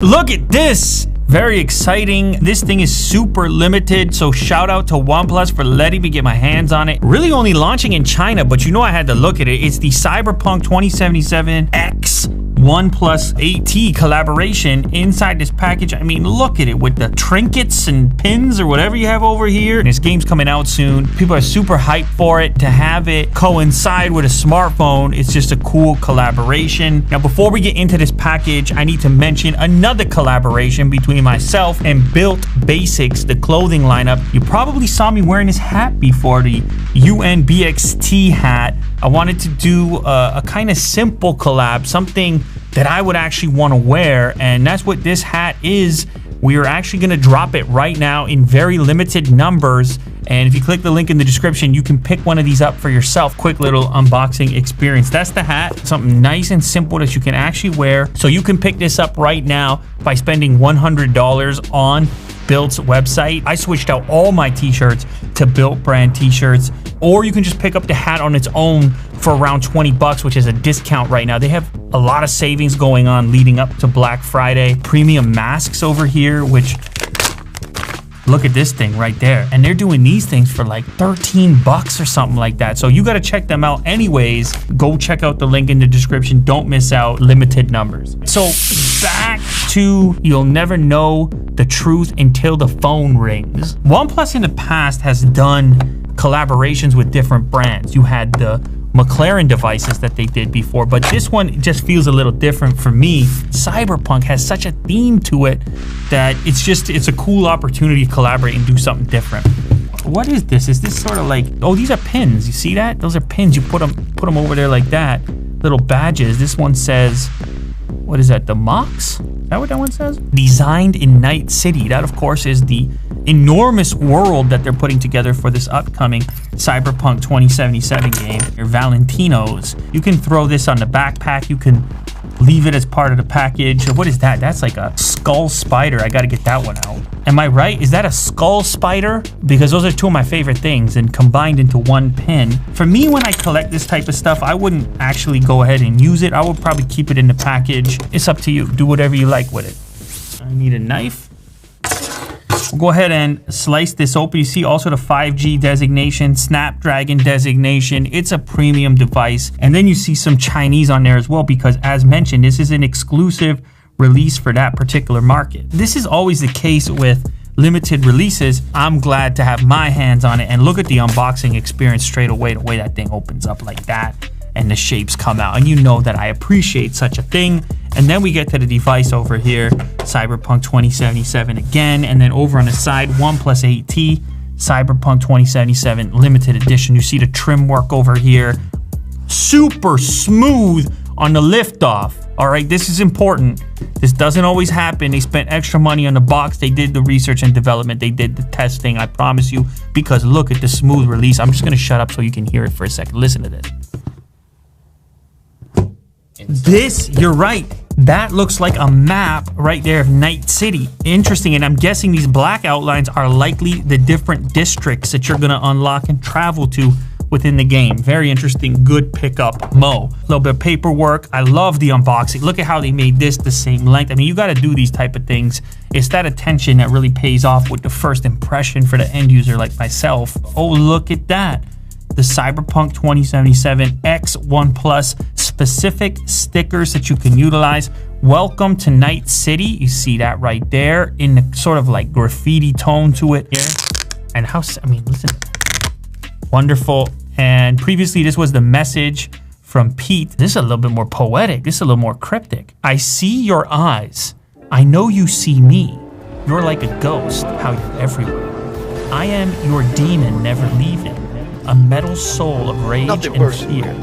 Look at this! Very exciting. This thing is super limited, so shout out to OnePlus for letting me get my hands on it. Really only launching in China, but you know I had to look at it. It's the Cyberpunk 2077 X OnePlus 8T collaboration inside this package. I mean, look at it with the trinkets and pins or whatever you have over here. This game's coming out soon. People are super hyped for it. To have it coincide with a smartphone, it's just a cool collaboration. Now, before we get into this package, I need to mention another collaboration between myself and Built Basics, the clothing lineup. You probably saw me wearing this hat before, the UNBXT hat. I wanted to do a kind of simple collab, something that I would actually want to wear, and that's what this hat is. We are actually going to drop it right now in very limited numbers, and if you click the link in the description, you can pick one of these up for yourself. Quick little unboxing experience. That's the hat, something nice and simple that you can actually wear. So you can pick this up right now by spending $100 on Built's website. I switched out all my t-shirts to Built brand t-shirts, or you can just pick up the hat on its own for around 20 bucks, which is a discount right now. They have a lot of savings going on leading up to Black Friday. Premium masks over here, which look at this thing right there. And they're doing these things for like 13 bucks or something like that. So you got to check them out anyways. Go check out the link in the description. Don't miss out, limited numbers. So back to you'll never know the truth until the phone rings. OnePlus in the past has done collaborations with different brands. You had the McLaren devices that they did before, but this one just feels a little different for me. Cyberpunk has such a theme to it that it's a cool opportunity to collaborate and do something different. What is this? Is this sort of like, oh, these are pins. You see that? Those are pins. You put them over there like that. Little badges. This one says, what is that? The Mox? Is that what that one says? Designed in Night City. That, of course, is the enormous world that they're putting together for this upcoming Cyberpunk 2077 game. Your Valentinos. You can throw this on the backpack. You can leave it as part of the package. What is that? That's like a skull spider. I got to get that one out. Am I right? Is that a skull spider? Because those are two of my favorite things and combined into one pin. For me, when I collect this type of stuff, I wouldn't actually go ahead and use it. I would probably keep it in the package. It's up to you. Do whatever you like with it. I need a knife. We'll go ahead and slice this open. You see also the 5G designation, Snapdragon designation. It's a premium device. And then you see some Chinese on there as well, because as mentioned, this is an exclusive release for that particular market. This is always the case with limited releases. I'm glad to have my hands on it, and look at the unboxing experience straight away, the way that thing opens up like that and the shapes come out, and you know that I appreciate such a thing. And then we get to the device over here, Cyberpunk 2077 again, and then over on the side, OnePlus 8T, Cyberpunk 2077 limited edition. You see the trim work over here, super smooth on the liftoff. All right, this is important. This doesn't always happen. They spent extra money on the box. They did the research and development. They did the testing, I promise you, because look at the smooth release. I'm just gonna shut up so you can hear it for a second. Listen to this. This, you're right. That looks like a map right there of Night City. Interesting, and I'm guessing these black outlines are likely the different districts that you're gonna unlock and travel to within the game. Very interesting, good pickup, Mo. A little bit of paperwork. I love the unboxing. Look at how they made this the same length. I mean, you gotta do these type of things. It's that attention that really pays off with the first impression for the end user like myself. Oh, look at that. The Cyberpunk 2077 X OnePlus specific stickers that you can utilize. Welcome to Night City. You see that right there in the sort of like graffiti tone to it here. And how, I mean, listen, wonderful. And previously this was the message from Pete. This is a little bit more poetic. This is a little more cryptic. I see your eyes. I know you see me. You're like a ghost, how you're everywhere. I am your demon, never leaving. A metal soul of rage and fear.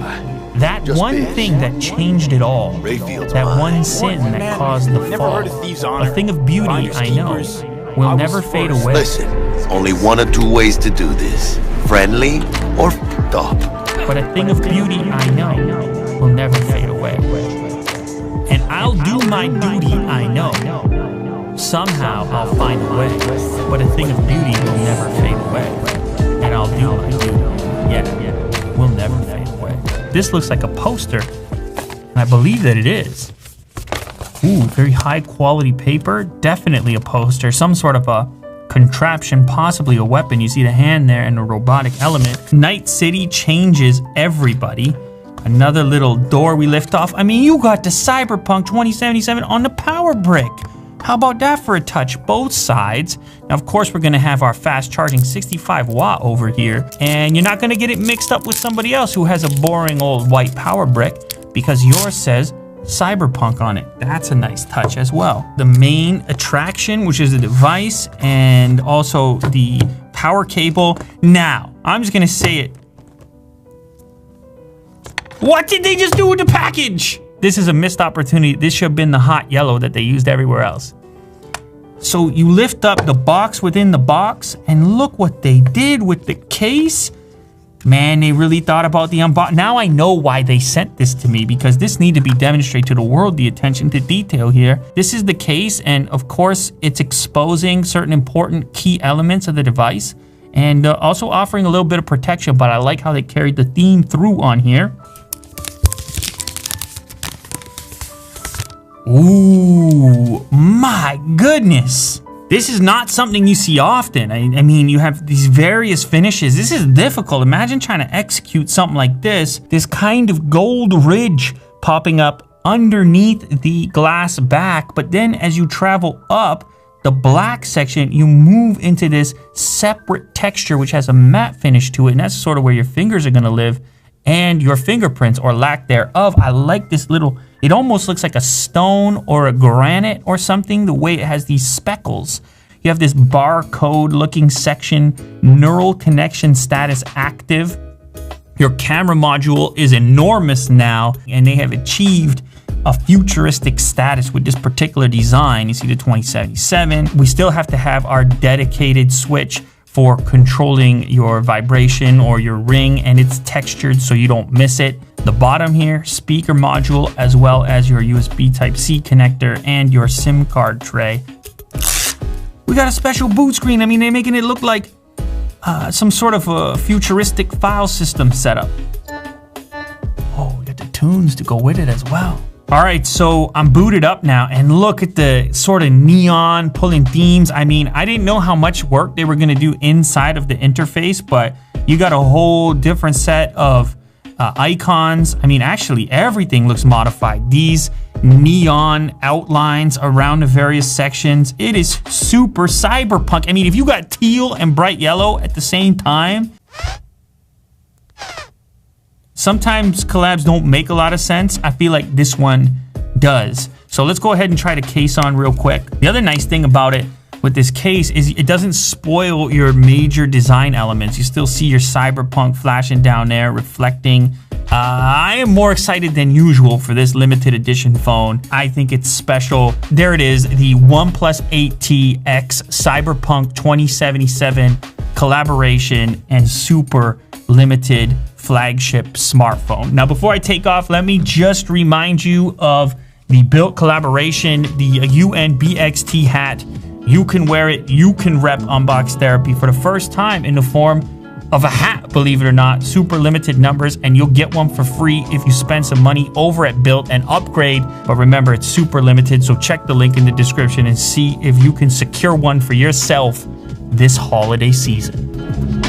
That one thing that changed it all. That one sin that caused the fall. A thing of beauty, I know, will never fade away. Listen, only one or two ways to do this. Friendly or f***ed up. But a thing of beauty, I know, will never fade away. And I'll do my duty, I know. Somehow I'll find a way. But a thing of beauty will never fade away. And I'll do my duty. Yeah, will never fade away. This looks like a poster, and I believe that it is. Ooh, very high quality paper. Definitely a poster. Some sort of a contraption, possibly a weapon. You see the hand there and a robotic element. Night City changes everybody. Another little door we lift off. I mean, you got the Cyberpunk 2077 on the power brick. How about that for a touch? Both sides. Now, of course, we're gonna have our fast charging 65 watt over here, and you're not gonna get it mixed up with somebody else who has a boring old white power brick, because yours says Cyberpunk on it. That's a nice touch as well. The main attraction, which is the device, and also the power cable. Now, I'm just gonna say it. What did they just do with the package? This is a missed opportunity. This should have been the hot yellow that they used everywhere else. So you lift up the box within the box, and look what they did with the case. Man, they really thought about the unbox. Now I know why they sent this to me, because this needed to be demonstrated to the world, the attention to detail here. This is the case, and of course, it's exposing certain important key elements of the device, and also offering a little bit of protection, but I like how they carried the theme through on here. Ooh, my goodness. This is not something you see often. I mean, you have these various finishes. This is difficult. Imagine trying to execute something like this. This kind of gold ridge popping up underneath the glass back. But then as you travel up the black section, you move into this separate texture, which has a matte finish to it. And that's sort of where your fingers are gonna live, and your fingerprints or lack thereof. I like this little, it almost looks like a stone or a granite or something, the way it has these speckles. You have this barcode looking section, neural connection status active. Your camera module is enormous now, and they have achieved a futuristic status with this particular design. You see the 2077. We still have to have our dedicated switch for controlling your vibration or your ring, and it's textured so you don't miss it. The bottom here, speaker module, as well as your USB Type-C connector and your SIM card tray. We got a special boot screen. I mean, they're making it look like some sort of a futuristic file system setup. Oh, we got the tunes to go with it as well. All right, so I'm booted up now, and look at the sort of neon pulling themes. I mean, I didn't know how much work they were gonna do inside of the interface, but you got a whole different set of icons. I mean, actually everything looks modified. These neon outlines around the various sections. It is super cyberpunk. I mean, if you got teal and bright yellow at the same time, sometimes collabs don't make a lot of sense. I feel like this one does. So let's go ahead and try the case on real quick. The other nice thing about it with this case is it doesn't spoil your major design elements. You still see your cyberpunk flashing down there, reflecting. I am more excited than usual for this limited edition phone. I think it's special. There it is, the OnePlus 8T X Cyberpunk 2077 collaboration and super limited flagship smartphone. Now, before I take off, let me just remind you of the built collaboration, the UNBXT hat. You can wear it, you can rep Unbox Therapy for the first time in the form of a hat, believe it or not. Super limited numbers, and you'll get one for free if you spend some money over at Built and upgrade. But remember, it's super limited, so check the link in the description and see if you can secure one for yourself this holiday season.